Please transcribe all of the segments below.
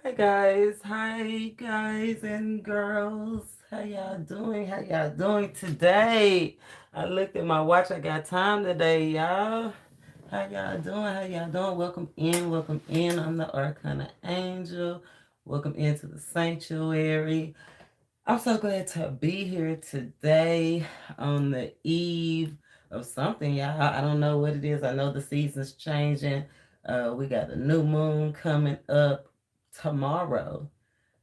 Hi guys and girls. How y'all doing? How y'all doing today? I looked at my watch. I got time today, y'all. How y'all doing? How y'all doing? Welcome in. Welcome in. I'm the ArcanaAngel. Welcome into the sanctuary. I'm so glad to be here today on the eve of something, y'all. I don't know what it is. I know the season's changing. We got the new moon coming up tomorrow,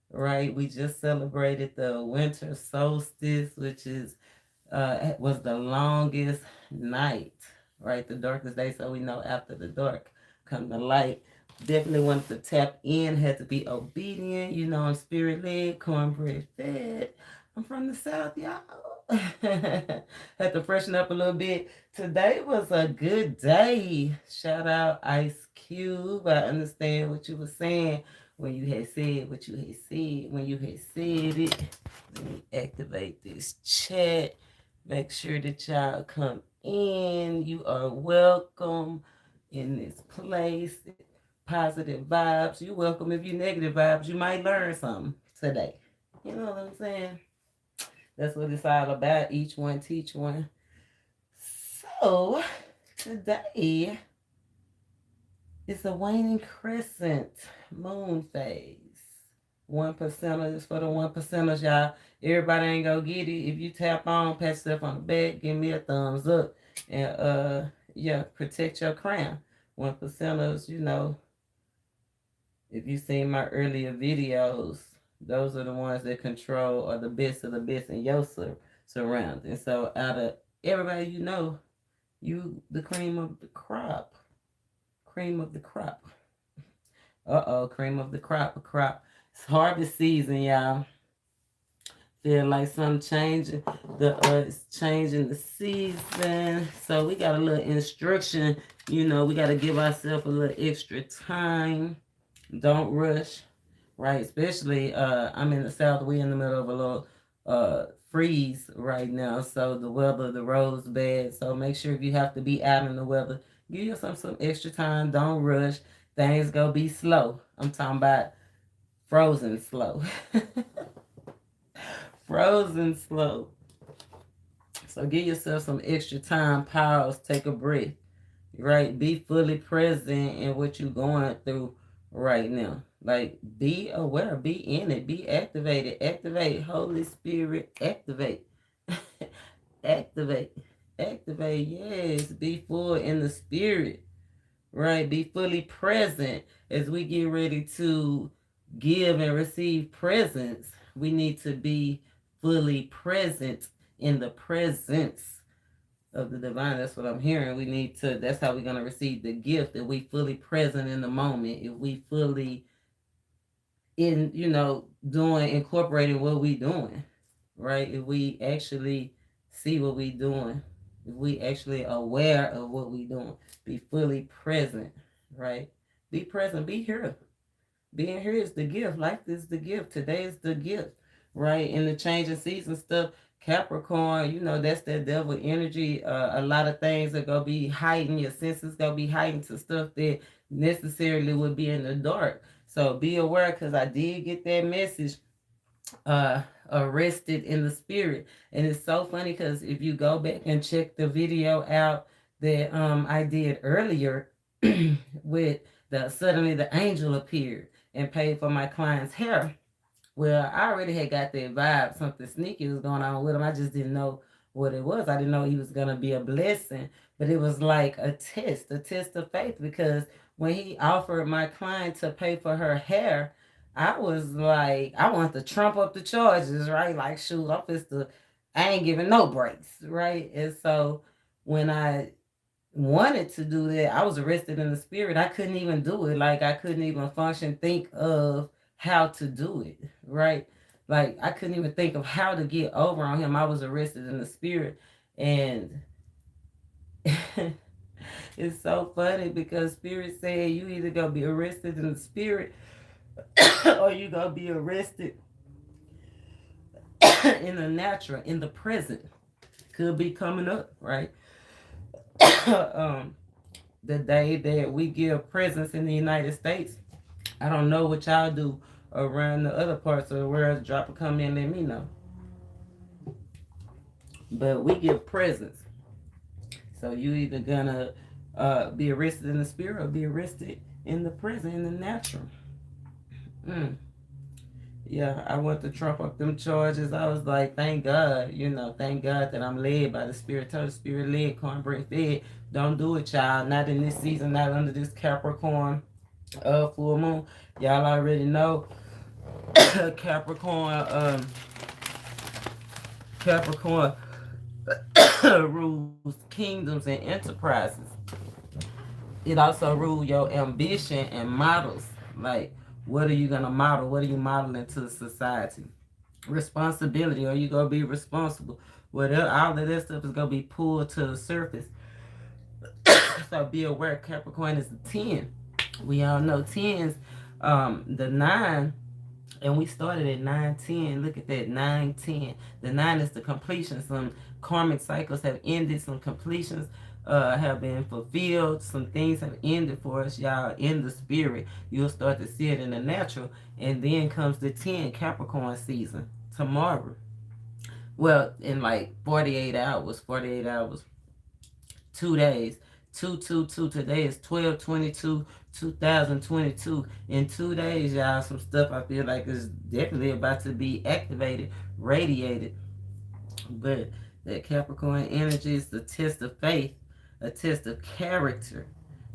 right? We just celebrated the winter solstice, which is was the longest night, right? The darkest day, so we know after the dark come the light. Definitely wanted to tap in, had to be obedient. You know, I'm spirit led, cornbread fed. I'm from the South, y'all. Had to freshen up a little bit. Today was a good day. Shout out Ice Cube. I understand what you were saying when you had said what you had said. When you had said it, let me activate this chat. Make sure that y'all come in. You are welcome in this place. Positive vibes. You welcome if you negative vibes. You might learn something today. You know what I'm saying? That's what it's all about. Each one teach one. So today is a waning crescent moon phase. 1%ers is for the 1%ers, y'all. Everybody ain't gonna get it. If you tap on, pat yourself on the back, give me a thumbs up. And yeah, protect your crown. 1%ers, you know, if you seen my earlier videos, those are the ones that control or the best of the best in your surroundings. So out of everybody you know, you the cream of the crop. Cream of the crop. Cream of the crop. It's harvest season, y'all. Feel like something changing. It's changing the season. So we got a little instruction. You know, we got to give ourselves a little extra time. Don't rush, right? Especially, I'm in the South. We in the middle of a little freeze right now. So the weather, the road's bad. So make sure if you have to be out in the weather, give yourself some extra time. Don't rush. Things go be slow. I'm talking about frozen slow. Frozen slow. So give yourself some extra time, pause, take a breath, right? Be fully present in what you're going through right now. Like, be aware, be in it, be activated. Activate, Holy Spirit, activate. Activate, activate, yes. Be full in the spirit, right? Be fully present as we get ready to give and receive presents. We need to be fully present in the presence of the divine. That's what I'm hearing. We need to, that's how we're going to receive the gift. If we fully present in the moment, if we fully in, you know, doing, incorporating what we doing, right? If we actually see what we doing, if we actually aware of what we doing, be fully present, right? Be present, be here. Being here is the gift. Life is the gift. Today is the gift, right? In the changing season stuff, Capricorn, you know, that's that devil energy. A lot of things are going to be heightened. Your senses going to be heightened to stuff that necessarily would be in the dark. So be aware because I did get that message arrested in the spirit. And it's so funny because if you go back and check the video out that I did earlier with the suddenly the angel appeared and paid for my client's hair. Well, I already had got that vibe. Something sneaky was going on with him. I just didn't know what it was. I didn't know he was going to be a blessing. But it was like a test of faith. Because when he offered my client to pay for her hair, I was like, I want to trump up the charges, right? Like, shoot, I ain't giving no breaks, right? And so when I wanted to do that, I was arrested in the spirit. I couldn't even do it. Like I couldn't even function, think of how to do it, right? Like I couldn't even think of how to get over on him. I was arrested in the spirit. And it's so funny because spirit said you either gonna be arrested in the spirit or you gonna be arrested in the natural, in the present. Could be coming up, right? um, the day that we give presents in the United States, I don't know what y'all do around the other parts of the world. Drop a comment, let me know. But we give presents. So you either gonna be arrested in the spirit or be arrested in the present, in the natural. Mm. Yeah, I went to trump up them charges. I was like, thank God, thank God that I'm led by the Spirit. Tell the Spirit led, cornbread fed. Don't do it, child. Not in this season, not under this Capricorn full moon. Y'all already know Capricorn, Capricorn rules kingdoms and enterprises. It also rules your ambition and models. Like, what are you gonna model? What are you modeling to society? Responsibility. Are you gonna be responsible? Whatever, all of that stuff is gonna be pulled to the surface. So be aware. Capricorn is a 10. We all know tens. The 9, and we started at 9-10. Look at that, 9-10. The 9 is the completion. Some karmic cycles have ended. Some completions have been fulfilled. Some things have ended for us, y'all, in the spirit. You'll start to see it in the natural. And then comes the 10, Capricorn season, tomorrow. Well, in like 48 hours, 2 days. 222. Today is 12/22/2022. In 2 days, y'all, some stuff I feel like is definitely about to be activated, radiated. But that Capricorn energy is the test of faith, a test of character.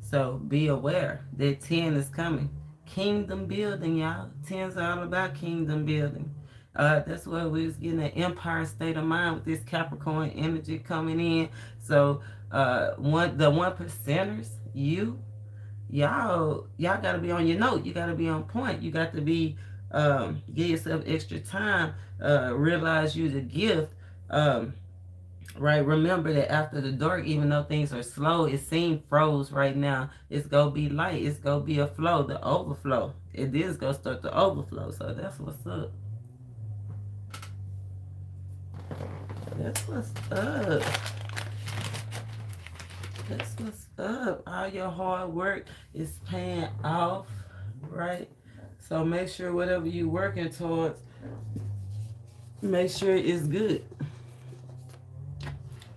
So be aware that 10 is coming. Kingdom building, y'all. 10's all about kingdom building. That's where we was getting an empire state of mind with this Capricorn energy coming in. So the 1%ers, y'all gotta be on your note. You gotta be on point. You got to be give yourself extra time. Realize you the gift. Right, remember that after the dark, even though things are slow, it seems froze right now. It's gonna be light. It's gonna be a flow, the overflow. It is gonna start to overflow. So that's what's up. That's what's up. That's what's up. All your hard work is paying off, right? So make sure whatever you're working towards, make sure it's good.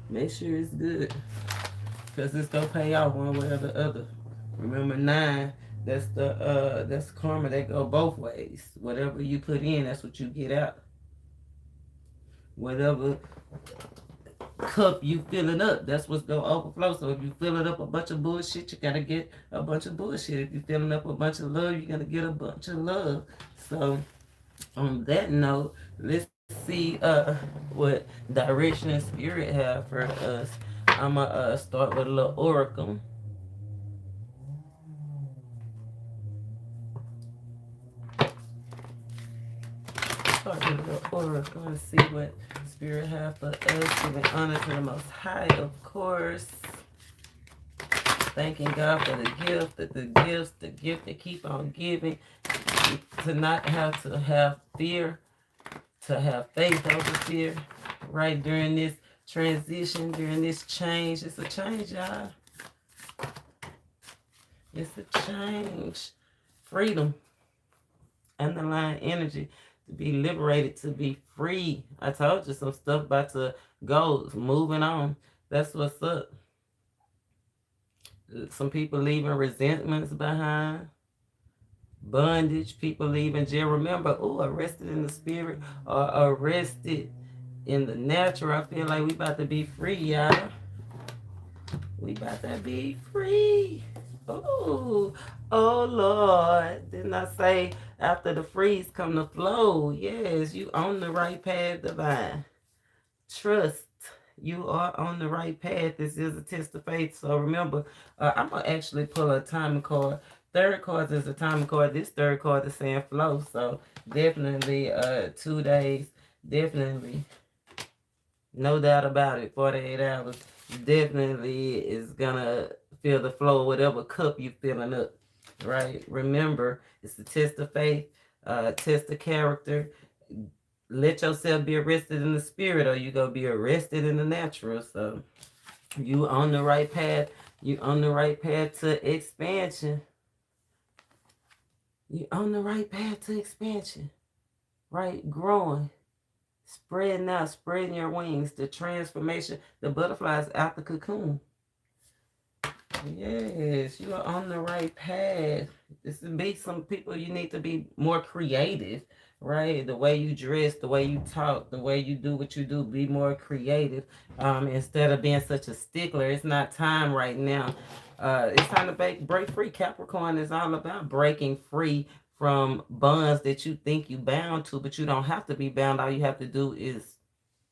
Make sure it's good. Because it's going to pay off one way or the other. Remember 9, that's karma that go both ways. Whatever you put in, that's what you get out. Whatever cup you filling up, that's what's gonna overflow. So if you filling up a bunch of bullshit, you gotta get a bunch of bullshit. If you filling up a bunch of love, you're gonna get a bunch of love. So on that note, let's see what direction and spirit have for us. I'm gonna start with a little oracle. Start with a little oracle and see what spirit have for us. Giving honor to the Most High, of course. Thanking God for the gift, the gift that keep on giving. To not have to have fear, to have faith over fear, right, during this transition, during this change. It's a change, y'all. It's a change. Freedom. Underlying energy. To be liberated, to be free. I told you some stuff about to go, moving on. That's what's up. Some people leaving resentments behind. Bondage, people leaving jail. Remember, arrested in the spirit or arrested in the natural. I feel like we about to be free, y'all. We about to be free. Oh Lord. Didn't I say after the freeze come the flow? Yes, you on the right path, divine. Trust. You are on the right path. This is a test of faith. So remember, I'm going to actually pull a timing card. Third card is a timing card. This third card is saying flow. So definitely 2 days. Definitely. No doubt about it. 48 hours. Definitely is going to feel the flow of whatever cup you're filling up. Right? Remember, it's the test of faith, test of character. Let yourself be arrested in the spirit or you going to be arrested in the natural. So you on the right path. You on the right path to expansion. You're on the right path to expansion, right? Growing, spreading out, spreading your wings, the transformation, the butterflies out the cocoon. Yes, you are on the right path. This would be some people you need to be more creative, right? The way you dress, the way you talk, the way you do what you do, be more creative. Instead of being such a stickler, it's not time right now. It's time to break free. Capricorn is all about breaking free from bonds that you think you bound to, but you don't have to be bound. All you have to do is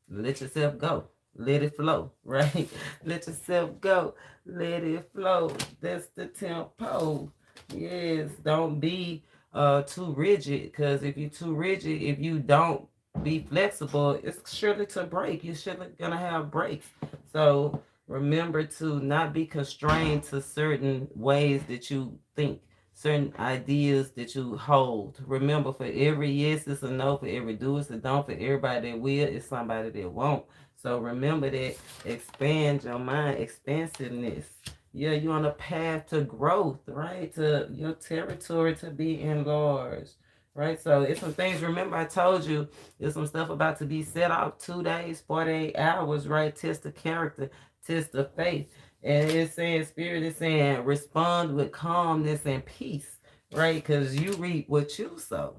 let yourself go. Let it flow, right? Let yourself go. Let it flow. That's the tempo. Yes, don't be too rigid, because if you're too rigid, if you don't be flexible, it's surely to break. You're surely gonna have breaks. So remember to not be constrained to certain ways that you think, certain ideas that you hold. Remember, for every yes, it's a no. For every do, it's a don't. For everybody that will, it's somebody that won't. So remember that. Expand your mind, expansiveness. Yeah, you're on a path to growth, right? To your territory to be enlarged, right? So it's some things. Remember, I told you there's some stuff about to be set off 2 days, 48 hours, right? Test the character, test the faith. And it's saying, Spirit is saying, respond with calmness and peace, right? Because you reap what you sow.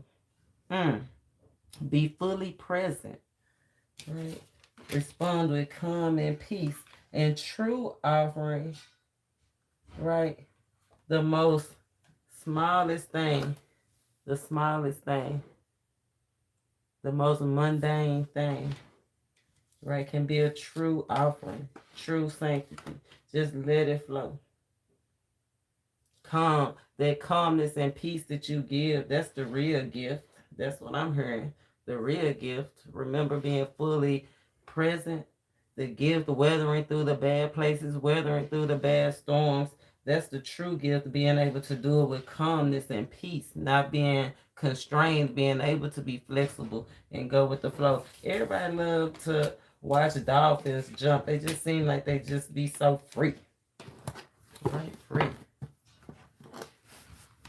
Mm. Be fully present, right? Respond with calm and peace. And true offering, right? The most smallest thing, the smallest thing, the most mundane thing, right? Can be a true offering, true sanctity. Just let it flow. Calm, that calmness and peace that you give, that's the real gift. That's what I'm hearing. The real gift. Remember being fully present. The gift, weathering through the bad places, weathering through the bad storms. That's the true gift, being able to do it with calmness and peace, not being constrained, being able to be flexible and go with the flow. Everybody love to watch dolphins jump. They just seem like they just be so free. Right? Free.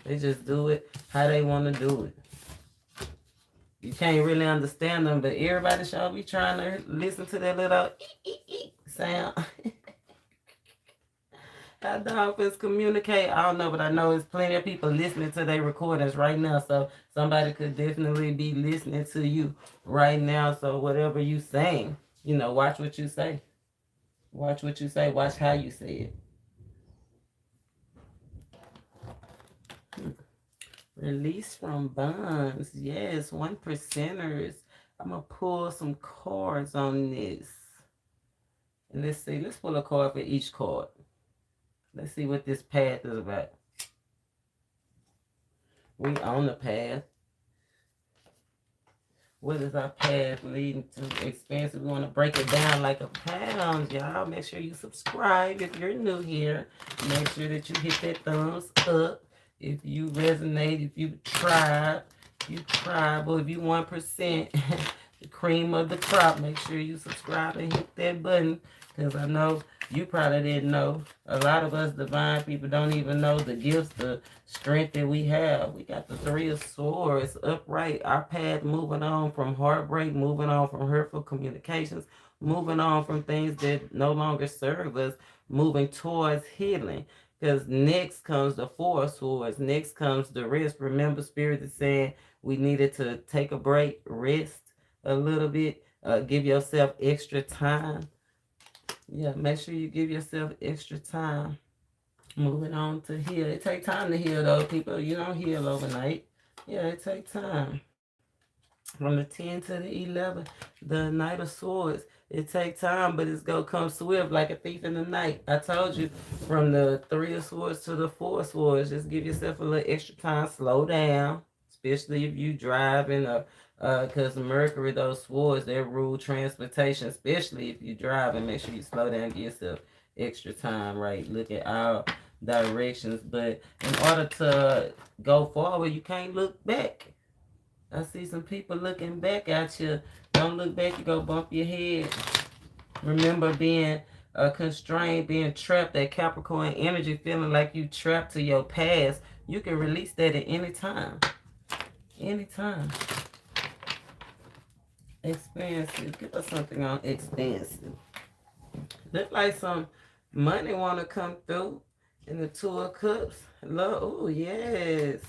They just do it how they want to do it. You can't really understand them, but everybody should be trying to listen to that little sound. How dolphins communicate, I don't know, but I know there's plenty of people listening to their recordings right now. So somebody could definitely be listening to you right now. So whatever you saying, watch what you say. Watch what you say. Watch how you say it. Release from bonds. Yes, 1%ers. I'm going to pull some cards on this. And let's see. Let's pull a card for each card. Let's see what this path is about. We on the path. What is our path leading to? Expansive. We want to break it down like a pound, y'all. Make sure you subscribe if you're new here. Make sure that you hit that thumbs up. If you resonate, if you tribe, but if you 1%, the cream of the crop, make sure you subscribe and hit that button, because I know you probably didn't know. A lot of us divine people don't even know the gifts, the strength that we have. We got the 3 of Swords upright, our path moving on from heartbreak, moving on from hurtful communications, moving on from things that no longer serve us, moving towards healing. Because next comes the 4 of Swords. Next comes the rest. Remember, Spirit is saying we needed to take a break, rest a little bit, give yourself extra time. Yeah, make sure you give yourself extra time. Moving on to heal. It takes time to heal, though, people. You don't heal overnight. Yeah, it takes time. From the 10 to the 11, the Knight of Swords. It takes time, but it's going to come swift like a thief in the night. I told you, from the 3 of Swords to the 4 of Swords, just give yourself a little extra time. Slow down, especially if you driving, because Mercury, those swords, they rule transportation, especially if you drive, and make sure you slow down, give yourself extra time, right? Look at all directions, but in order to go forward, you can't look back. I see some people looking back at you. Don't look back, you go bump your head. Remember being constrained, being trapped, that Capricorn energy, feeling like you trapped to your past. You can release that at any time. Anytime. Expansive. Give us something on expansive. Look like some money want to come through in the Two of Cups. Love. Oh, yes.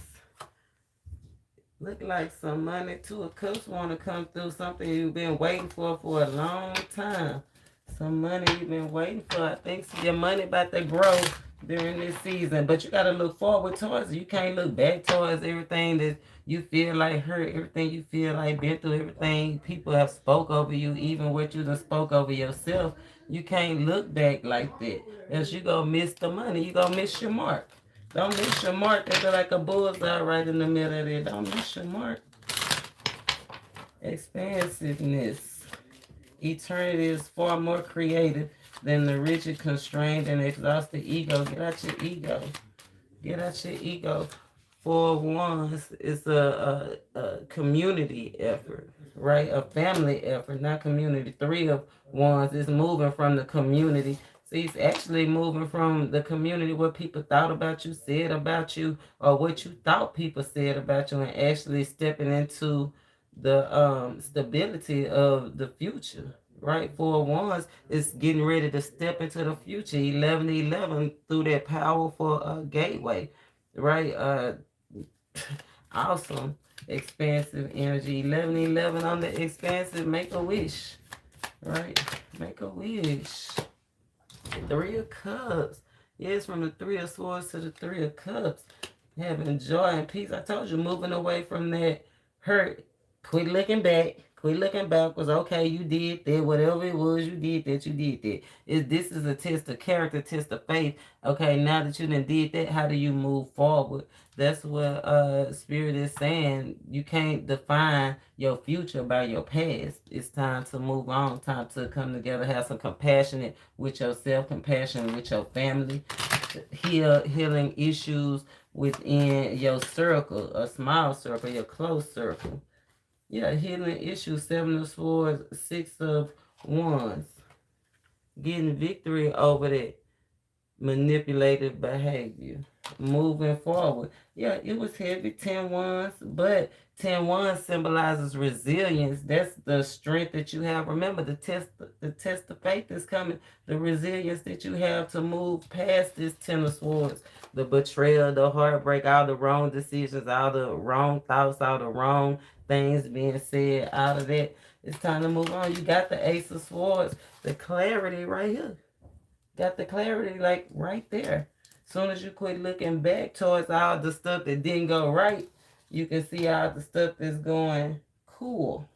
Look like some money. Two of Cups want to come through. Something you've been waiting for a long time. Some money you've been waiting for. I think your money about to grow during this season. But you got to look forward towards it. You can't look back towards everything that you feel like hurt, everything you feel like been through, everything people have spoke over you, even what you done spoke over yourself. You can't look back like that. Else you gonna miss the money. You gonna miss your mark. Don't miss your mark. There's like a bullseye right in the middle of it. Don't miss your mark. Expansiveness. Eternity is far more creative than the rigid, constrained, and exhausted ego. Get out your ego. Get out your ego. Four of Wands is a community effort, right? A family effort, not community. Three of Wands is moving from the community. See, it's actually moving from the community, what people thought about you, said about you, or what you thought people said about you, and actually stepping into the stability of the future. Right, Four of Wands is getting ready to step into the future. 11-11 through that powerful gateway, right? Awesome. Expansive energy. 11-11 on the expansive. Make a wish. Right? Make a wish. Three of Cups. Yes, from the Three of Swords to the Three of Cups. Having joy and peace. I told you, moving away from that hurt. Quit looking back. Quit looking backwards. Okay, you did that. Whatever it was, you did that. You did that. This is a test of character, test of faith. Okay, now that you done did that, how do you move forward? That's what Spirit is saying. You can't define your future by your past. It's time to move on. Time to come together, have some compassion with yourself, compassion with your family, healing issues within your circle, a small circle, your close circle. Yeah, healing issues, 7 of Swords, 6 of Wands. Getting victory over that manipulative behavior. Moving forward. Yeah, it was heavy, 10 Wands, but 10 Wands symbolizes resilience. That's the strength that you have. Remember, the test of faith is coming. The resilience that you have to move past this 10 of Swords. The betrayal, the heartbreak, all the wrong decisions, all the wrong thoughts, all the wrong things being said out of that. It's time to move on. You got the Ace of Swords, the clarity right here. Got the clarity like right there. Soon as you quit looking back towards all the stuff that didn't go right, you can see all the stuff that's going cool.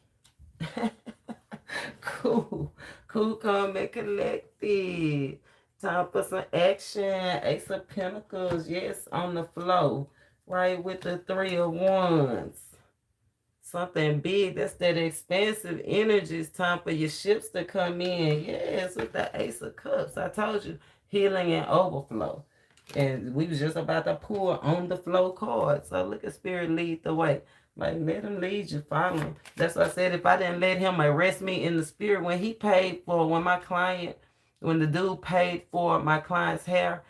Cool. Cool, calm, and collected. Time for some action. Ace of Pentacles, yes, on the flow. Right, with the Three of Wands. Something big. That's that expansive energy. It's time for your ships to come in. Yes, with the Ace of Cups. I told you, healing and overflow. And we was just about to pull on the flow card. So look at Spirit lead the way. Like, let him lead you, follow him. That's why I said, if I didn't let him arrest me in the spirit, when he paid for, when the dude paid for my client's hair,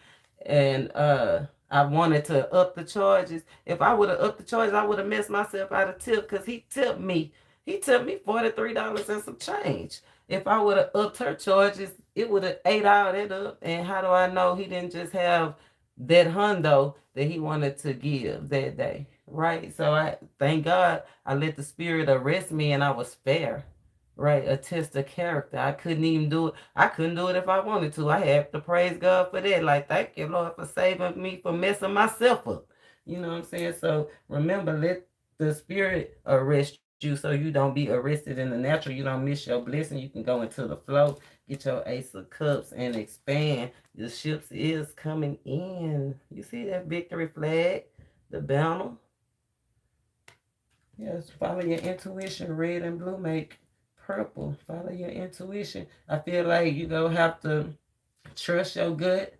and I wanted to up the charges. If I would have upped the charges, I would have messed myself out of tip, because he tipped me. He tipped me $43 and some change. If I would have upped her charges, it would have ate all that up. And how do I know he didn't just have that hundo that he wanted to give that day? Right? So I thank God I let the spirit arrest me, and I was fair. Right? A test of character. I couldn't even do it. I couldn't do it if I wanted to. I have to praise God for that. Like, thank you, Lord, for saving me from messing myself up. You know what I'm saying? So remember, let the spirit arrest you so you don't be arrested in the natural. You don't miss your blessing. You can go into the flow, get your Ace of Cups, and expand. The ships is coming in. You see that victory flag? The banner? Yes, follow your intuition. Red and blue make purple. Follow your intuition. I feel like you gonna have to trust your gut,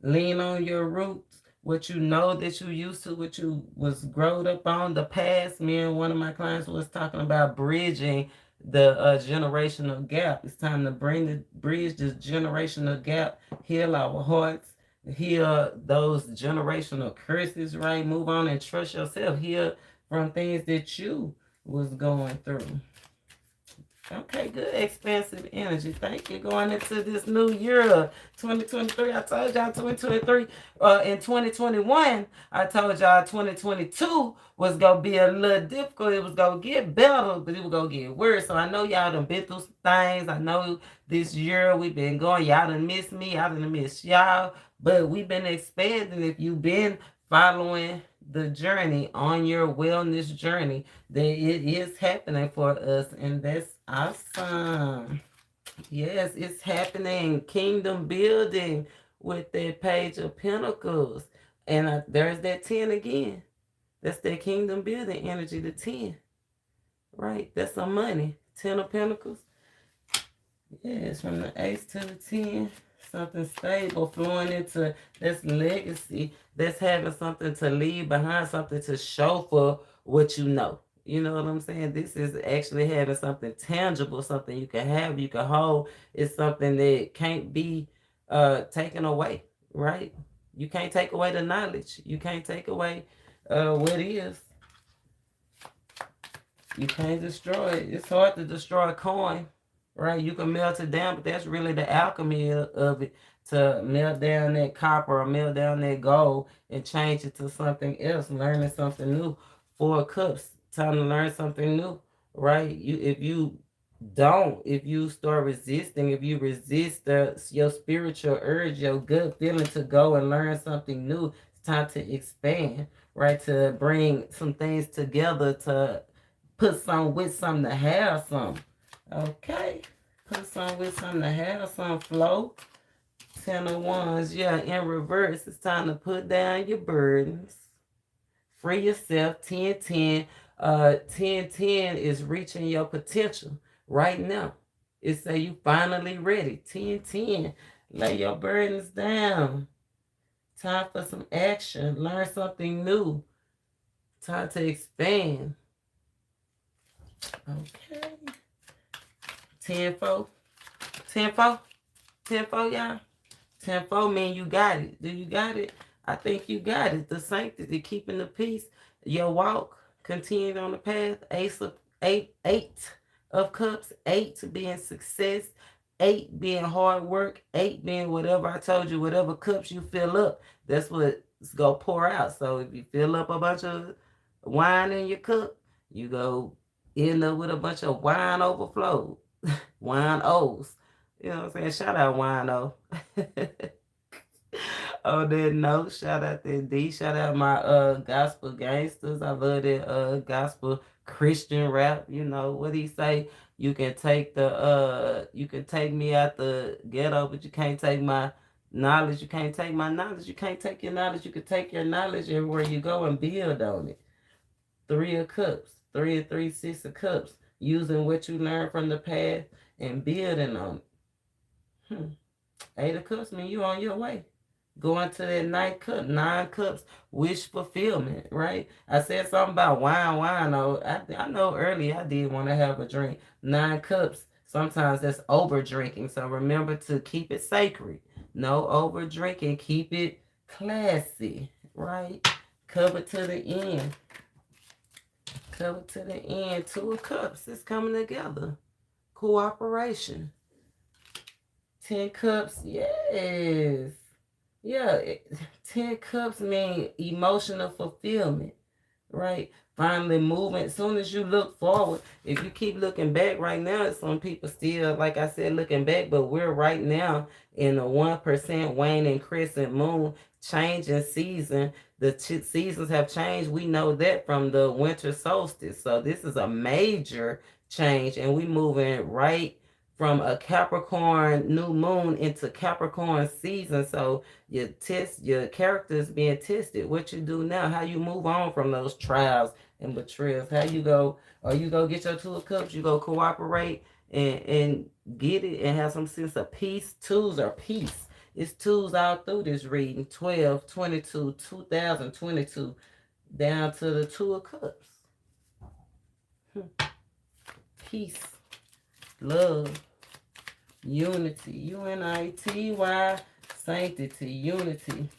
lean on your roots, what you know that you used to, what you was growed up on, the past. Me and one of my clients was talking about bridging the generational gap. It's time to bridge this generational gap, heal our hearts, Heal those generational curses, right? Move on and trust yourself. Heal from things that you was going through. Okay, good expansive energy. Thank you. Going into this new year, 2023. I told y'all 2023. In 2021, I told y'all 2022 was gonna be a little difficult. It was gonna get better, but it was gonna get worse. So I know y'all done been through some things. I know this year we've been going. Y'all done miss me. I done miss y'all. But we've been expanding. If you've been following the journey on your wellness journey, that it is happening for us, and that's awesome. Yes, it's happening. Kingdom building with that Page of Pentacles, and there's that 10 again. That's that kingdom building energy, the 10, right? That's some money. 10 of Pentacles. Yes, from the Ace to the 10. Something stable flowing into this legacy. That's having something to leave behind, something to show for what you know. You know what I'm saying? This is actually having something tangible, something you can have, you can hold. It's something that can't be taken away, right? You can't take away the knowledge. You can't take away what is. You can't destroy it. It's hard to destroy a coin, right? You can melt it down, but that's really the alchemy of it, to melt down that copper or melt down that gold and change it to something else, learning something new. 4 cups, time to learn something new, right? If you start resisting, if you resist your spiritual urge, your gut feeling to go and learn something new, it's time to expand, right? To bring some things together, to put some with some to have some. Okay. Put some with some to have some flow. 10 of Wands. Yeah, in reverse. It's time to put down your burdens. Free yourself. 10-10. 10-10 is reaching your potential right now. It say you finally ready. 10-10. Lay your burdens down. Time for some action. Learn something new. Time to expand. Okay. 10-4. 10-4. 10-4, y'all. 10-4 mean you got it. Do you got it? I think you got it. The sanctity, keeping the peace, your walk, continuing on the path. Eight of cups. 8 being success. 8 being hard work. 8 being whatever I told you, whatever cups you fill up, that's what's going to pour out. So if you fill up a bunch of wine in your cup, you go end up with a bunch of wine overflow. Wine O's. You know what I'm saying? Shout out Wine O. On that note, shout out to D. Shout out my gospel gangsters. I love that gospel Christian rap. You know what he say? You can take me out the ghetto, but you can't take my knowledge. You can't take my knowledge. You can't take your knowledge. You can take your knowledge everywhere you go and build on it. 3 of Cups. 3 and 3, 6 of Cups. Using what you learned from the past and building on it. 8 of Cups mean you on your way. Going to that 9th cup. 9 cups, wish fulfillment, right? I said something about wine. Oh, I know earlier I did want to have a drink. 9 cups, sometimes that's over drinking. So remember to keep it sacred. No over drinking. Keep it classy, right? Cover to the end. Cover to the end. 2 of Cups is coming together. Cooperation. 10 cups, yes. Yeah, 10 cups mean emotional fulfillment, right? Finally moving. As soon as you look forward, if you keep looking back right now, some people still, like I said, looking back, but we're right now in a 1% waning crescent moon, changing season. The seasons have changed. We know that from the winter solstice. So this is a major change, and we moving right from a Capricorn new moon into Capricorn season. So your character is being tested. What you do now, how you move on from those trials and betrayals. How you go, or you go get your 2 of Cups, you go cooperate and get it and have some sense of peace. 2s are peace. It's 2s all through this reading. 12, 22, 2022, down to the 2 of Cups. Peace, love, unity, UNITY, sanctity, unity,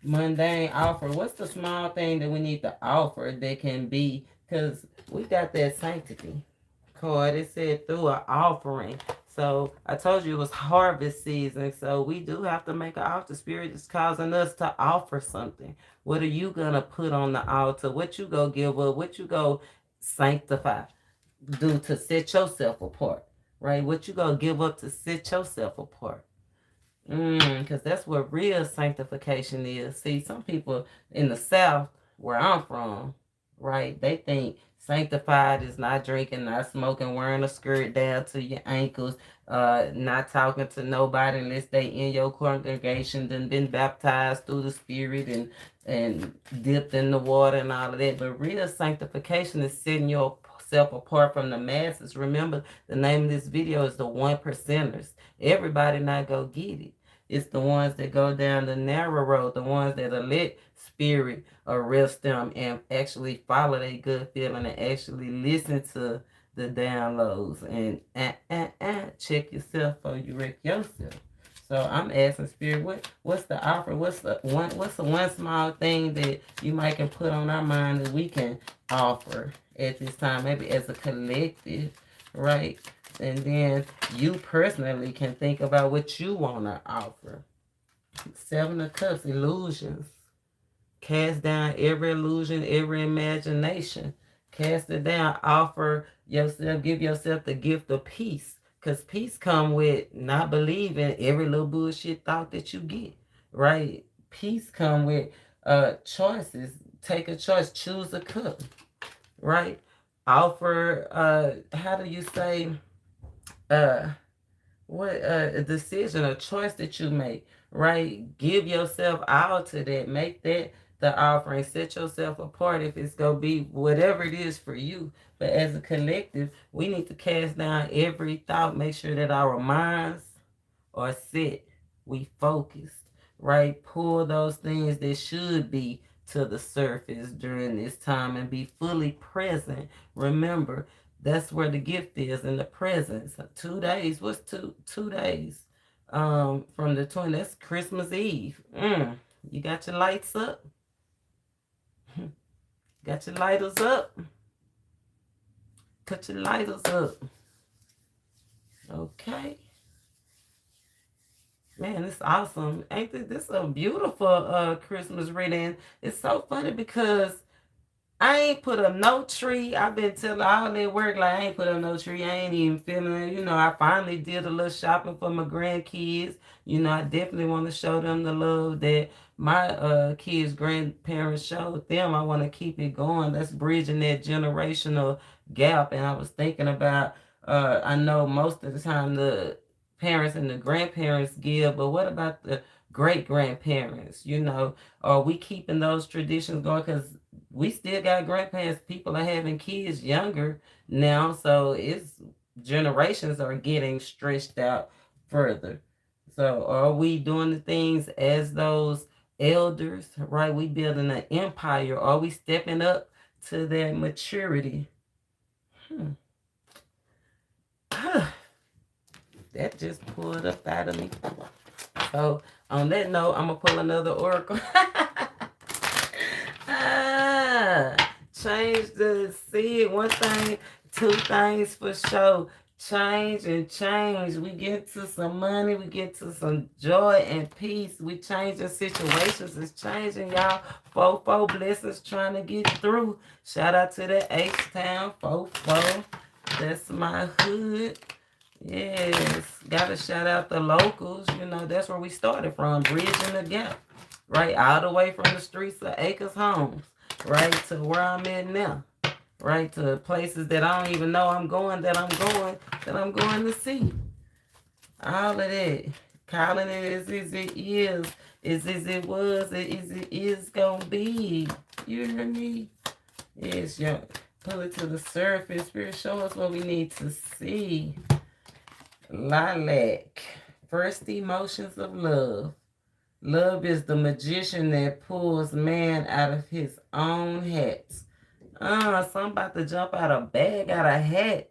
mundane offer. What's the small thing that we need to offer that can be, because we got that sanctity card. It said through an offering. So I told you it was harvest season. So we do have to make an altar. Spirit is causing us to offer something. What are you going to put on the altar? What you go give up? What you go sanctify? Do to set yourself apart, right? What you gonna give up to set yourself apart? Because that's what real sanctification is. See, some people in the South, where I'm from, right, they think sanctified is not drinking, not smoking, wearing a skirt down to your ankles, not talking to nobody unless they in your congregation, then been baptized through the Spirit and dipped in the water and all of that. But real sanctification is setting yourself apart from the masses. Remember, the name of this video is the 1%ers. Everybody not go get it. It's the ones that go down the narrow road, the ones that are let Spirit arrest them and actually follow their good feeling and actually listen to the downloads and check yourself before you wreck yourself. So I'm asking Spirit, what's the offer? What's the one small thing that you might can put on our mind that we can offer at this time, maybe as a collective, right? And then you personally can think about what you want to offer. 7 of Cups, illusions. Cast down every illusion, every imagination. Cast it down. Offer yourself, give yourself the gift of peace. Because peace come with not believing every little bullshit thought that you get, right? Peace come with choices. Take a choice. Choose a cup, right? Offer, how do you say... a decision, a choice that you make, right? Give yourself all to that. Make that the offering. Set yourself apart if it's gonna be whatever it is for you. But as a collective, we need to cast down every thought. Make sure that our minds are set. We focused, right? Pull those things that should be to the surface during this time and be fully present. Remember, that's where the gift is, in the presence. 2 days. What's two days? From the 20th. That's Christmas Eve. You got your lights up? Got your lighters up? Cut your lighters up. Okay. Man, it's awesome. Ain't this a beautiful Christmas reading? It's so funny because I ain't put up no tree. I've been telling all that work, like, I ain't put up no tree. I ain't even feeling it. You know, I finally did a little shopping for my grandkids. You know, I definitely want to show them the love that my kids' grandparents showed them. I want to keep it going. That's bridging that generational gap. And I was thinking about, I know most of the time the parents and the grandparents give, but what about the great-grandparents? You know, are we keeping those traditions going? Because we still got grandparents. People are having kids younger now, so it's generations are getting stretched out further. So are we doing the things as those elders, right? We building an empire. Are we stepping up to that maturity? That just pulled up out of me. So on that note, I'm gonna pull another oracle. Change the seed. One thing, 2 things for sure. Change and change. We get to some money. We get to some joy and peace. We changing situations. It's changing, y'all. 4 blessings trying to get through. Shout out to the H-Town 4. That's my hood. Yes. Gotta shout out the locals. You know, that's where we started from. Bridging the gap. Right? All the way from the streets of Acres Homes. Right? To where I'm at now. Right? To places that I don't even know I'm going to see. All of that. Calling it as it is. As it was. As it is gonna be. You hear me? Yes, y'all. Pull it to the surface. Spirit, show us what we need to see. Lilac. First emotions of love. Love is the magician that pulls man out of his own hats. So I'm about to jump out a bag, out a hat.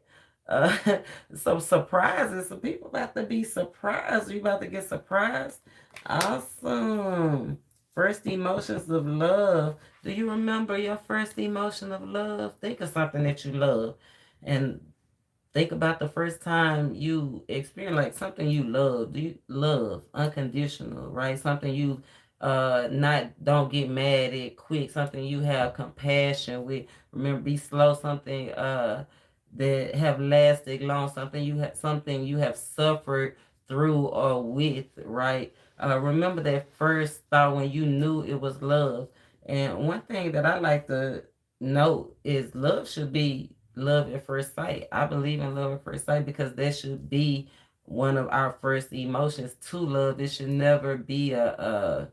Uh, some surprises. Some people about to be surprised. You about to get surprised? Awesome. First emotions of love. Do you remember your first emotion of love? Think of something that you love. And think about the first time you experience like something you love. Do you love unconditional, right? Something you not don't get mad at quick, something you have compassion with. Remember, be slow, something that have lasted long, something you have suffered through or with, right? Remember that first thought when you knew it was love. And one thing that I like to note is love should be love at first sight. I believe in love at first sight because that should be one of our first emotions to love. It should never be a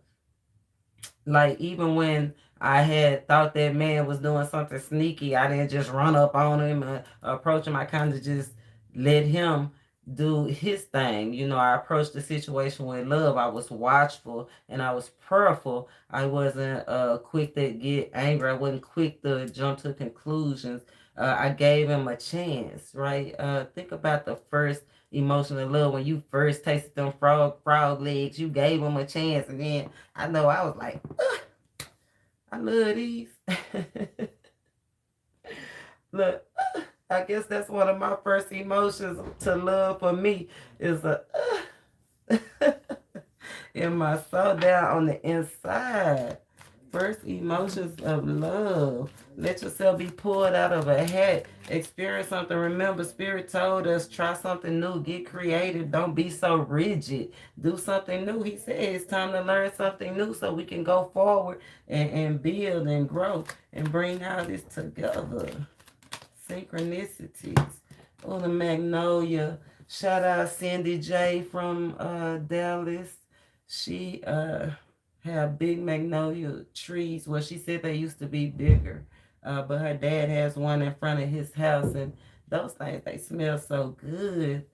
like even when I had thought that man was doing something sneaky, I didn't just run up on him and approach him. I kind of just let him do his thing. You know, I approached the situation with love. I was watchful and I was prayerful. I wasn't quick to get angry. I wasn't quick to jump to conclusions. I gave him a chance, right? Think about the first emotional love when you first tasted them frog legs. You gave him a chance, and then I know I was like, I love these. Look, I guess that's one of my first emotions to love for me is a in my soul down on the inside. First emotions of love. Let yourself be pulled out of a hat. Experience something. Remember, Spirit told us, try something new. Get creative. Don't be so rigid. Do something new. He said it's time to learn something new so we can go forward and build and grow and bring all this together. Synchronicities. Oh, the Magnolia. Shout out Cindy J from Dallas. She have big magnolia trees. Well, she said they used to be bigger, but her dad has one in front of his house, and those things, they smell so good.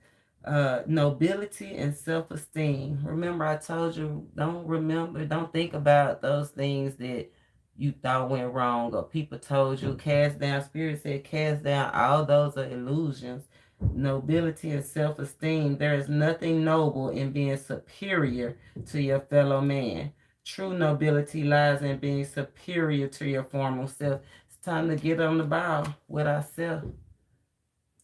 Nobility and self-esteem. Remember, I told you, don't think about those things that you thought went wrong or people told you. Cast down, Spirit said, cast down. All those are illusions. Nobility and self-esteem. There is nothing noble in being superior to your fellow man. True nobility lies in being superior to your former self. It's time to get on the ball with ourselves.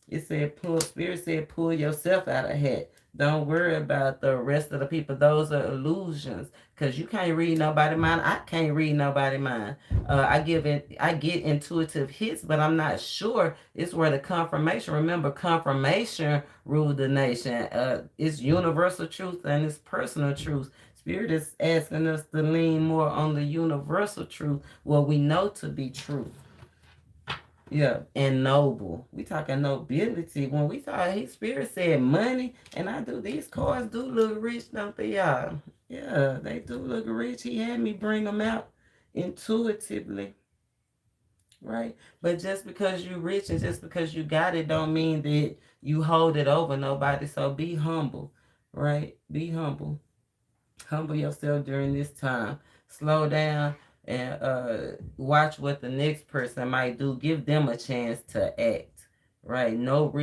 It said, Spirit said, pull yourself out of hat. Don't worry about the rest of the people. Those are illusions. Because you can't read nobody's mind. I can't read nobody's mind. I get intuitive hits, but I'm not sure. It's where the confirmation. Remember, confirmation ruled the nation. It's universal truth and it's personal truth. Spirit is asking us to lean more on the universal truth, what we know to be true. Yeah, and noble. We talking nobility. When we talk, his spirit said money, and I do. These cars do look rich, don't they, y'all? Yeah, they do look rich. He had me bring them out intuitively, right? But just because you rich and just because you got it, don't mean that you hold it over nobody. So be humble, right? Be humble. Humble yourself during this time. Slow down and watch what the next person might do. Give them a chance to act. Right? Don't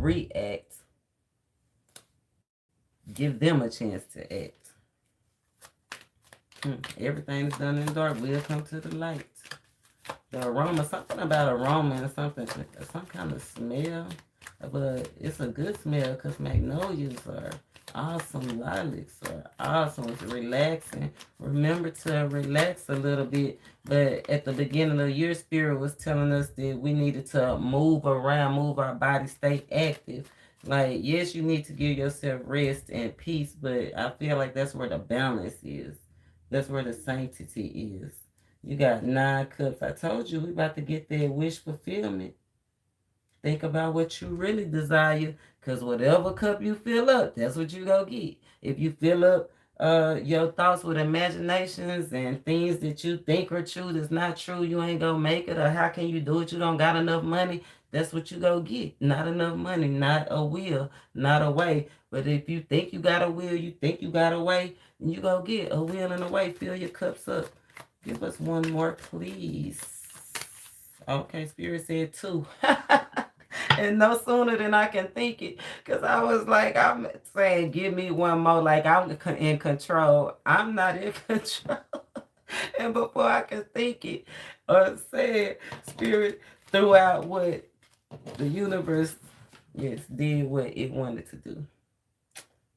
react. Give them a chance to act. Everything is done in dark. We'll come to the light. The aroma, something about aroma and something, some kind of smell. But it's a good smell because magnolias are awesome. Lilacs are awesome. It's relaxing. Remember to relax a little bit. But at the beginning of the year, Spirit was telling us that we needed to move around, move our body, stay active. Like, yes, you need to give yourself rest and peace, but I feel like that's where the balance is. That's where the sanctity is. You got 9 cups. I told you we about to get that wish fulfillment. Think about what you really desire, because whatever cup you fill up, that's what you go get. If you fill up your thoughts with imaginations and things that you think are true that's not true, you ain't gonna make it. Or how can you do it? You don't got enough money. That's what you go get. Not enough money, not a will, not a way. But if you think you got a will, you think you got a way, you go get a will and a way. Fill your cups up. Give us one more, please. Okay, Spirit said 2. And no sooner than I can think it, because I was like, I'm saying, give me one more, like I'm in control. I'm not in control. And before I could think it or say it, Spirit threw out what the universe, yes, did what it wanted to do.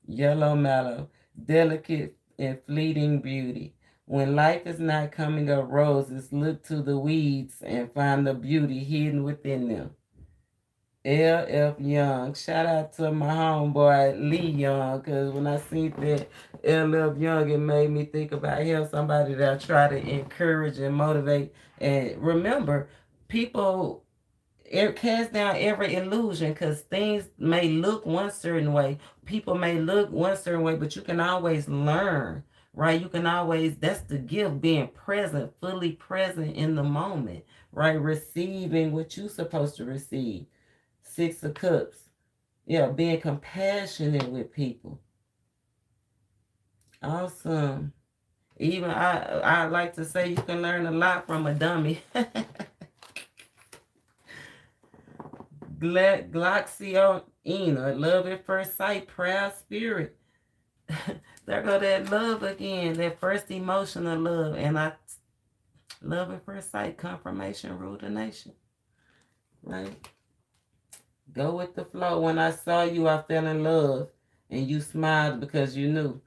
Yellow mallow, delicate and fleeting beauty. When life is not coming up roses, look to the weeds and find the beauty hidden within them. L.F. Young. Shout out to my homeboy Lee Young, because when I seen that L.F. Young, it made me think about him, somebody that I try to encourage and motivate. And remember, people cast down every illusion, because things may look one certain way. People may look one certain way, but you can always learn, right? You can always, that's the gift, being present, fully present in the moment, right? Receiving what you're supposed to receive. Six of Cups. Yeah, being compassionate with people. Awesome. Even I like to say you can learn a lot from a dummy. Gloxiona, love at first sight, proud spirit. There go that love again, that first emotional love. And I love at first sight, confirmation, rule the nation. Right? Go with the flow. When I saw you, I fell in love. And you smiled because you knew.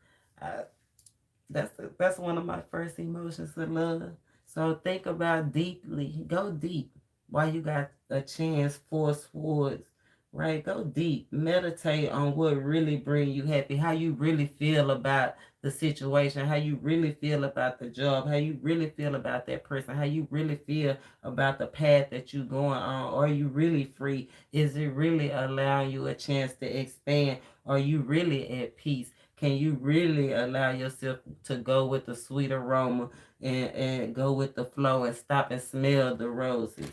That's one of my first emotions of love. So think about deeply. Go deep while you got a chance. Force forwards, right? Go deep. Meditate on what really bring you happy. How you really feel about the situation. How you really feel about the job. How you really feel about that person. How you really feel about the path that you're going on. Are you really free? Is it really allowing you a chance to expand? Are you really at peace? Can you really allow yourself to go with the sweet aroma and go with the flow and stop and smell the roses?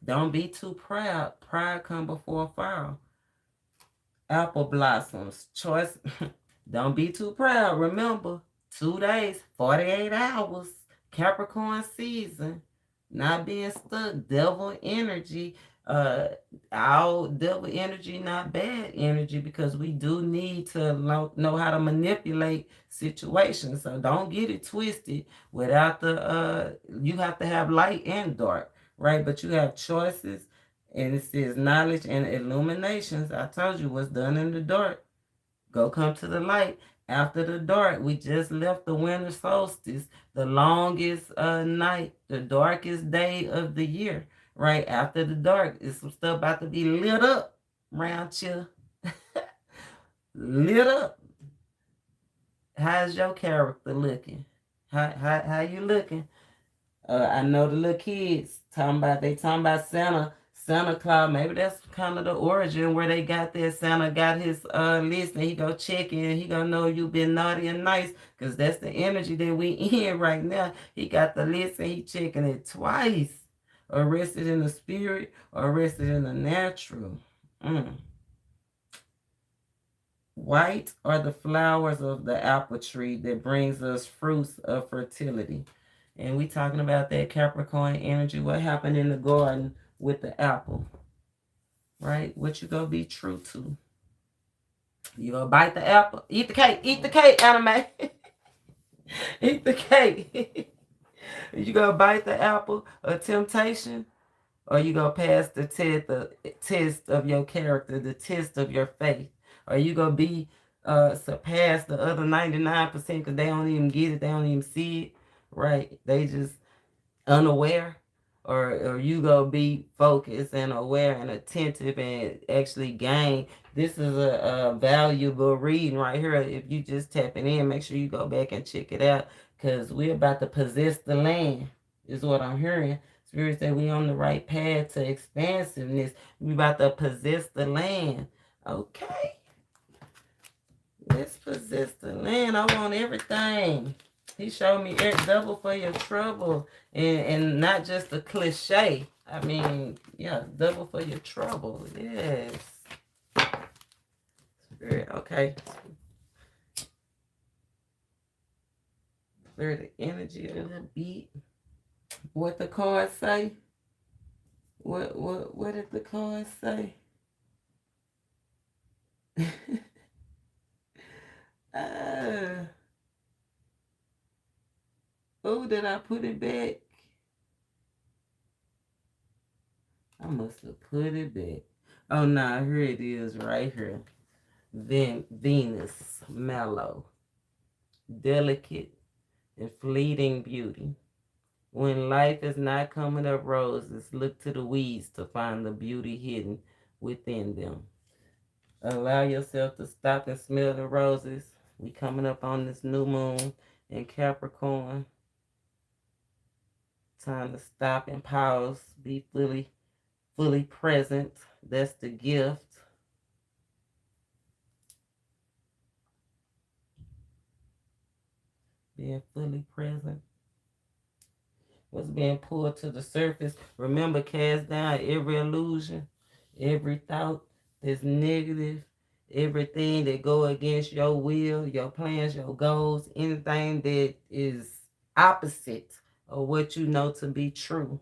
Don't be too proud. Pride come before a fall. Apple blossoms. Choice. Don't be too proud. Remember, 2 days, 48 hours. Capricorn season. Not being stuck. Devil energy. Our devil energy, not bad energy, because we do need to know how to manipulate situations. So don't get it twisted. Without you have to have light and dark, right? But you have choices, and it says knowledge and illuminations. I told you what's done in the dark, go come to the light. After the dark, we just left the winter solstice, the longest night, the darkest day of the year. Right after the dark, is some stuff about to be lit up around you. Lit up. How's your character looking? How you looking? I know the little kids talking about Santa Claus. Maybe that's kind of the origin where they got there. Santa got his list, and he go check in. He gonna know you been naughty and nice, because that's the energy that we in right now. He got the list and he checking it twice. Arrested in the spirit, or arrested in the natural. White are the flowers of the apple tree that brings us fruits of fertility. And we talking about that Capricorn energy. What happened in the garden with the apple? Right? What you gonna be true to? You gonna bite the apple? Eat the cake, anime. Eat the cake. You gonna bite the apple of temptation? Or you gonna pass the test of your character, the test of your faith? Or you gonna be surpass the other 99%, because they don't even get it, they don't even see it, right? They just unaware. Or you gonna be focused and aware and attentive and actually gain. This is a valuable reading right here. If you just tapping in, make sure you go back and check it out, because we're about to possess the land, is what I'm hearing. Spirit said we on the right path to expansiveness. We about to possess the land. Okay. Let's possess the land. I want everything. He showed me double for your trouble. And not just a cliche. I mean, yeah, double for your trouble. Yes. Spirit, okay. Spirit, the energy of the beat. What the cards say? What did the cards say? Oh, did I put it back? I must have put it back. Oh, nah, here it is right here. Venus, mellow, delicate, and fleeting beauty. When life is not coming up roses, look to the weeds to find the beauty hidden within them. Allow yourself to stop and smell the roses. We coming up on this new moon in Capricorn. Time to stop and pause. Be fully present. That's the gift. Being fully present. What's being pulled to the surface. Remember, cast down every illusion, every thought that's negative, everything that go against your will, your plans, your goals, anything that is opposite of what you know to be true.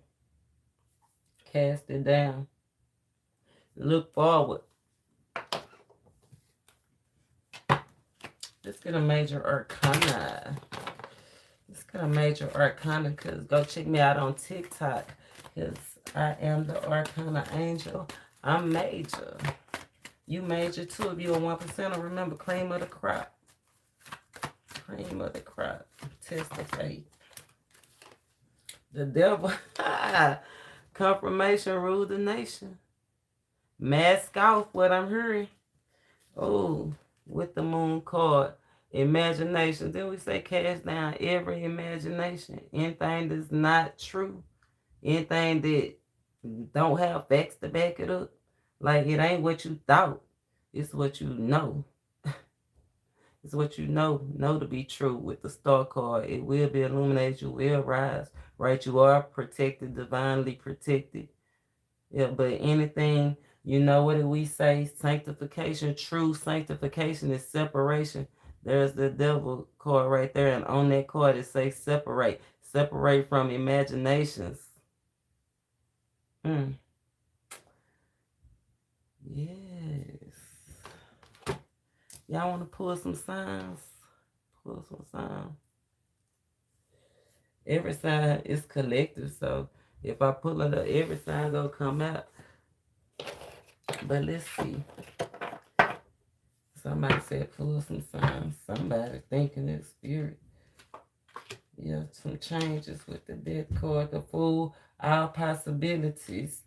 Cast it down. Look forward. Let's get a major arcana. Let's get a major arcana, because go check me out on TikTok, because I am the ArcanaAngel. I'm major. You major too if you're a 1%. Remember, cream of the crop. Cream of the crop. Test the faith. The devil. Confirmation ruled the nation. Mask off what I'm hearing. Oh, with the moon card. Imagination. Then we say cast down every imagination. Anything that's not true. Anything that don't have facts to back it up. Like, it ain't what you thought. It's what you know. It's what you know to be true with the star card. It will be illuminated. You will rise. Right? You are protected, divinely protected. Yeah, but anything, you know what do we say? Sanctification, true sanctification is separation. There's the devil card right there, and on that card it says separate. Separate from imaginations. Yes. Y'all want to pull some signs? Pull some signs. Every sign is collective, so if I pull it up, every sign gonna come out. But let's see. Somebody said pull some signs. Somebody thinking in spirit. Yeah, some changes with the death card, the fool, all possibilities.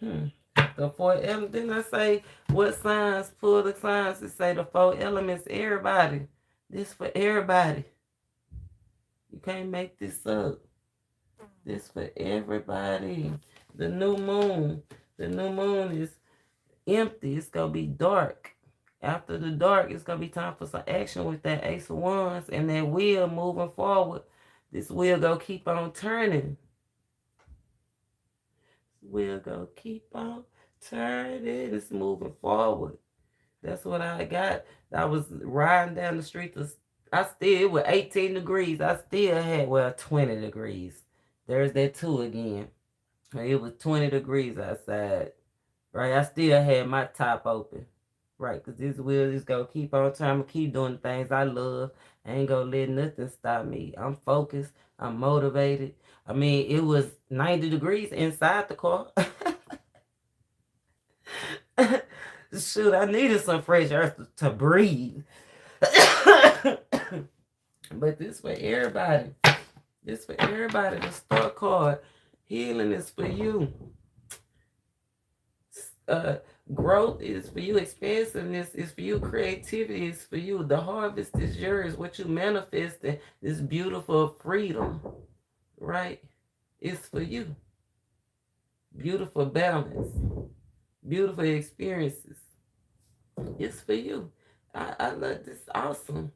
The 4 elements. Didn't I say what signs? Pull the signs to say the 4 elements. Everybody. This for everybody. You can't make this up. This for everybody. The new moon. The new moon is empty. It's going to be dark. After the dark, it's going to be time for some action with that Ace of Wands and that wheel moving forward. This wheel going to keep on turning. This wheel going to keep on turning. It's moving forward. That's what I got. I was riding down the street. I still, with 18 degrees, I still had, 20 degrees. There's that too again. It was 20 degrees outside. Right? I still had my top open. Right? Because this wheel is going to keep on trying to keep doing the things I love. I ain't going to let nothing stop me. I'm focused. I'm motivated. I mean, it was 90 degrees inside the car. Shoot, I needed some fresh air to breathe. But this for everybody. This for everybody. The star card. Healing is for you. Growth is for you. Expansiveness is for you. Creativity is for you. The harvest is yours. What you manifested, this beautiful freedom, right? It's for you. Beautiful balance. Beautiful experiences. It's for you. I love this. Awesome.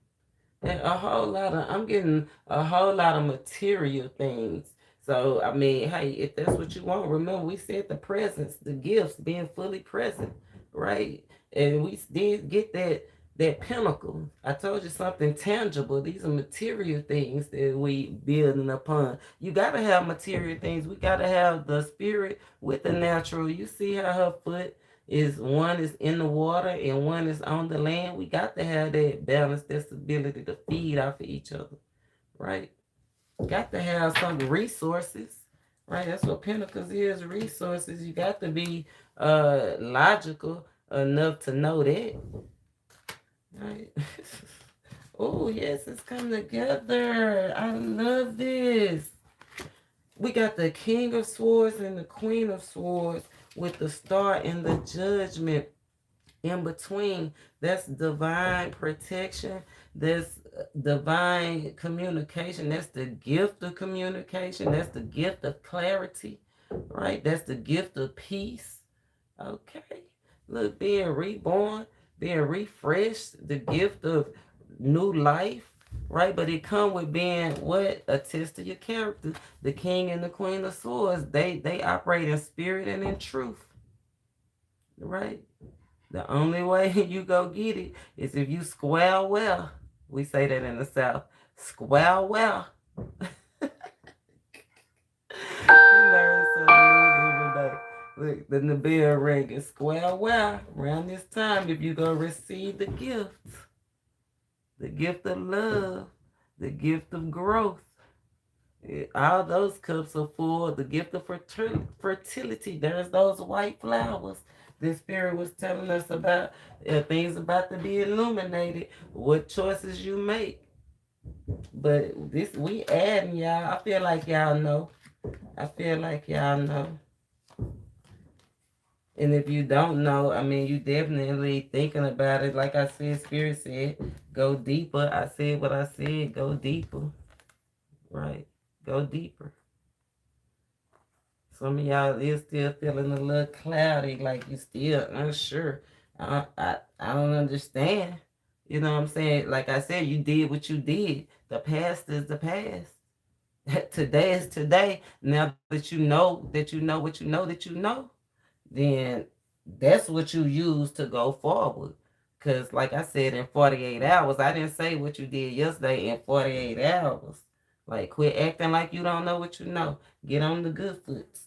And I'm getting a whole lot of material things. So, I mean, hey, if that's what you want, remember we said the presence, the gifts, being fully present, right? And we did get that pinnacle. I told you something tangible. These are material things that we building upon. You got to have material things. We got to have the spirit with the natural. You see how her foot one is in the water and one is on the land. We got to have that balance, that stability to feed off of each other, right? Got to have some resources, right? That's what Pentacles is, resources. You got to be logical enough to know that, right? Oh, yes, it's come together. I love this. We got the King of Swords and the Queen of Swords with the Star and the Judgment in between. That's divine protection. That's divine communication. That's the gift of communication. That's the gift of clarity, right? That's the gift of peace. Okay. Look, being reborn, being refreshed, the gift of new life, right? But it come with being what? A test of your character. The King and the Queen of Swords, they operate in spirit and in truth, right? The only way you go get it is if you square well. We say that in the South. Square well. You learn something new every day. Look, the bell ringing. Square well. Around this time, if you go receive the gift of love, the gift of growth, all those cups are full. The gift of fertility. There's those white flowers. The spirit was telling us about things about to be illuminated. What choices you make. But this we adding y'all. I feel like y'all know. I feel like y'all know. And if you don't know, I mean, you definitely thinking about it. Like I said, Spirit said, go deeper. I said what I said, go deeper. Right? Go deeper. Some of y'all is still feeling a little cloudy, like you still unsure. I don't understand. You know what I'm saying? Like I said, you did what you did. The past is the past. Today is today. Now that you know what you know that you know, then that's what you use to go forward. Because, like I said, in 48 hours, I didn't say what you did yesterday in 48 hours. Like, quit acting like you don't know what you know. Get on the good foot.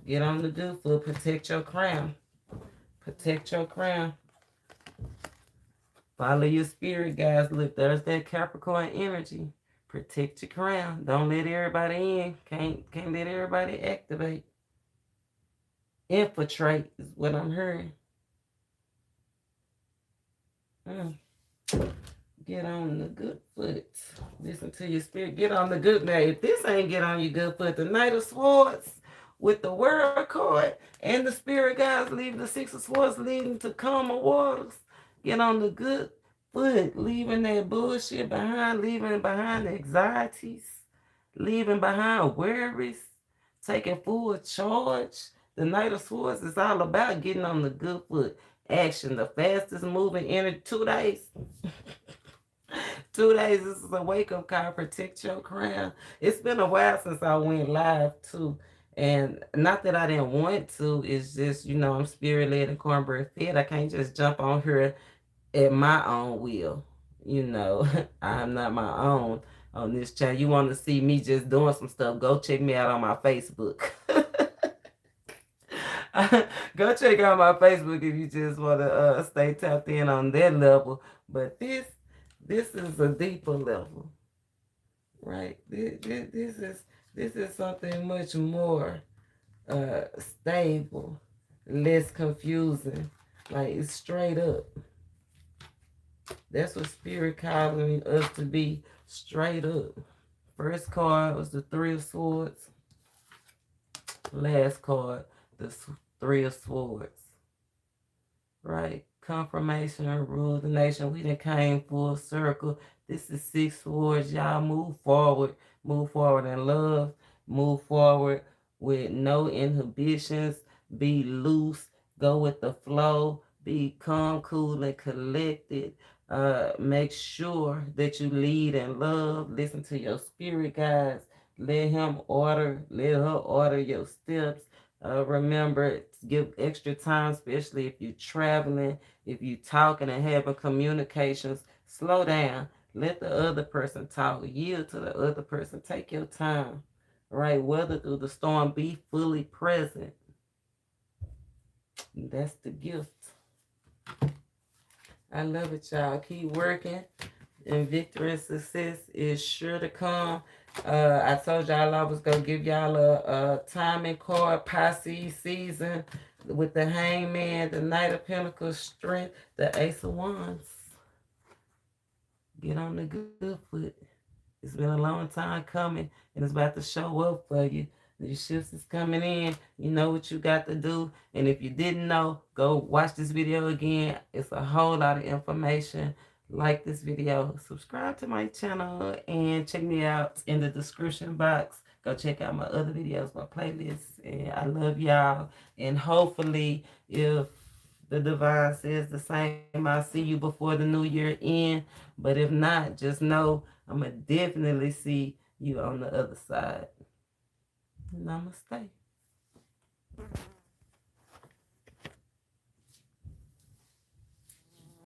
Get on the good foot. Protect your crown. Protect your crown. Follow your spirit, guys. Look, there's that Capricorn energy. Protect your crown. Don't let everybody in. Can't let everybody activate. Infiltrate is what I'm hearing. Get on the good foot. Listen to your spirit. Get on the good. Now, if this ain't get on your good foot, the Knight of Swords with the World card and the Spirit guys leave the Six of Swords leading to calmer waters. Get on the good foot, leaving that bullshit behind, leaving behind anxieties, leaving behind worries, taking full charge. The Knight of Swords is all about getting on the good foot. Action, the fastest moving in 2 days. 2 days, this is a wake-up call. Protect your crown. It's been a while since I went live, too. And not that I didn't want to. It's just, I'm spirit-led and cornbread fed. I can't just jump on here at my own will. I'm not my own on this channel. You want to see me just doing some stuff, go check me out on my Facebook. Go check out my Facebook if you just want to stay tapped in on that level. But this is a deeper level, right? This is something much more stable, less confusing. Like, it's straight up. That's what Spirit calling us to be, straight up. First card was the Three of Swords. Last card, the Three of Swords. Right? Confirmation, rule the nation. We done came full circle. This is Six Swords. Y'all move forward. Move forward in love. Move forward with no inhibitions. Be loose. Go with the flow. Be calm, cool, and collected. Make sure that you lead in love. Listen to your spirit guides. Let her order your steps. Remember, give extra time, especially if you're traveling, if you're talking and having communications. Slow down. Let the other person talk. Yield to the other person. Take your time. Right? Weather through the storm. Be fully present. That's the gift. I love it, y'all. Keep working, and victory and success is sure to come. I told y'all I was gonna give y'all a timing card, Pisces season, with the Hangman, the Knight of Pentacles, Strength, the Ace of Wands. Get on the good foot. It's been a long time coming, and it's about to show up for you. The shifts is coming in. You know what you got to do. And if you didn't know, go watch this video again. It's a whole lot of information. Like this video, subscribe to my channel, and check me out in the description box. Go check out my other videos, my playlists. And I love y'all. And hopefully, if the divine says the same, I'll see you before the new year end. But if not, just know I'm going to definitely see you on the other side. Namaste.